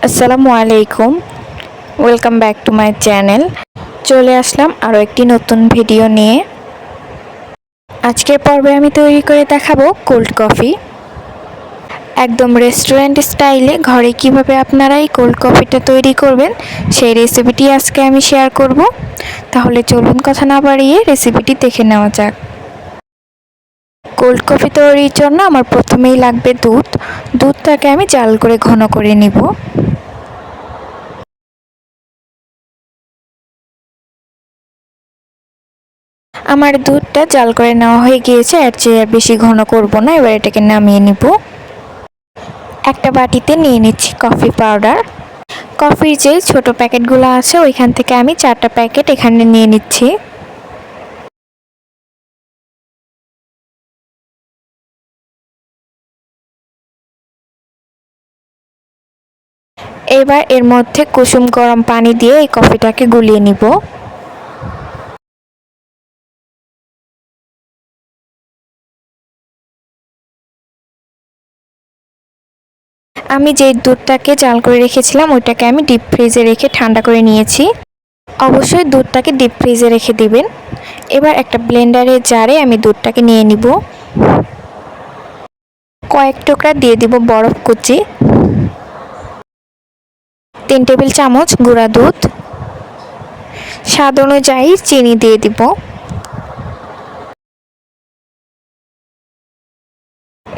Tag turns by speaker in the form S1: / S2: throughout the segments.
S1: আসসালামু আলাইকুম। Welcome back to my channel. চলে আসলাম আরও একটি নতুন ভিডিও নিয়ে। আজকের পর্বে আমি তৈরি করে দেখাবো কোল্ড কফি। একদম রেস্টুরেন্ট স্টাইলে ঘরে কিভাবে আপনারা এই কোল্ড কফিটা তৈরি করবেন সেই রেসিপিটি আজকে আমি শেয়ার করব। তাহলে চলুন কথা না বাড়িয়ে রেসিপিটি দেখে নেওয়া যাক। কোল্ড কফি তৈরির জন্য আমার প্রথমেই লাগবে দুধটাকে আমি জাল করে ঘন করে নিব। আমার দুধটা জাল করে নেওয়া হয়ে গিয়েছে, এর চেয়ে আর বেশি ঘন করব না। এবার এটাকে নামিয়ে নিব। একটা বাটিতে নিয়ে নিচ্ছি কফি পাউডার। কফির যে ছোট প্যাকেটগুলো আছে ওইখান থেকে আমি 4টা প্যাকেট এখানে নিয়ে নিচ্ছি। এবার এর মধ্যে কুসুম গরম পানি দিয়ে এই কফিটাকে গুলিয়ে নিব। আমি যে দুধটাকে জাল করে রেখেছিলাম ওইটাকে আমি ডিপ ফ্রিজে রেখে ঠান্ডা করে নিয়েছি। অবশ্যই দুধটাকে ডিপ ফ্রিজে রেখে দিবেন। এবার একটা ব্লেন্ডারের জারে আমি দুধটাকে নিয়ে নিব। কয়েক টুকরা দিয়ে দিব বরফ কুচি, 3 টেবিল চামচ গুঁড়া দুধ, স্বাদ অনুযায়ী চিনি দিয়ে দিব।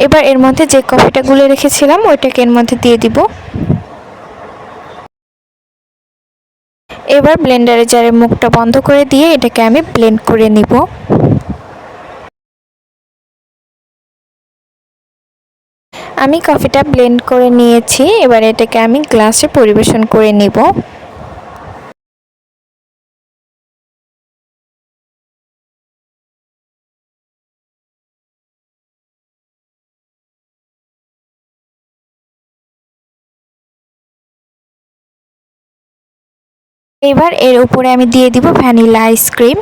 S1: এবার এর মধ্যে যে কফিটা গুলে রেখেছিলাম ওইটাকে এর মধ্যে দিয়ে দিব। এবার ব্লেন্ডারের জারের মুখটা বন্ধ করে দিয়ে এটাকে আমি ব্লেন্ড করে নিব। আমি কফিটা ব্লেন্ড করে নিয়েছি। এবার এটাকে আমি গ্লাসে পরিবেশন করে নিব। এবার এর উপরে আমি দিয়ে দিব ভ্যানিলা আইসক্রিম।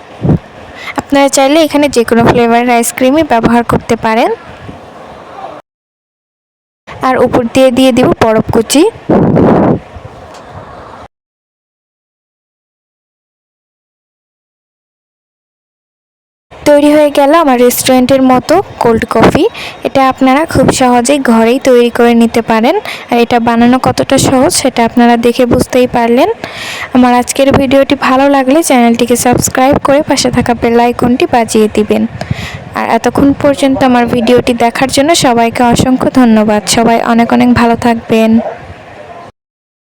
S1: আপনারা চাইলে এখানে যে কোনো ফ্লেভারের আইসক্রিমই ব্যবহার করতে পারেন। আর উপর দিয়ে দিয়ে দিব বরফ কুচি। তৈরি হয়ে গেল আমার রেস্টুরেন্টের মতো কোল্ড কফি। এটা আপনারা খুব সহজেই ঘরেই তৈরি করে নিতে পারেন। আর এটা বানানো কতটা সহজ সেটা আপনারা দেখে বুঝতেই পারলেন। আমার আজকের ভিডিওটি ভালো লাগলে চ্যানেলটিকে সাবস্ক্রাইব করে পাশে থাকা বেল আইকনটি বাজিয়ে দিবেন। আর এতক্ষণ পর্যন্ত আমার ভিডিওটি দেখার জন্য সবাইকে অসংখ্য ধন্যবাদ। সবাই অনেক অনেক ভালো থাকবেন।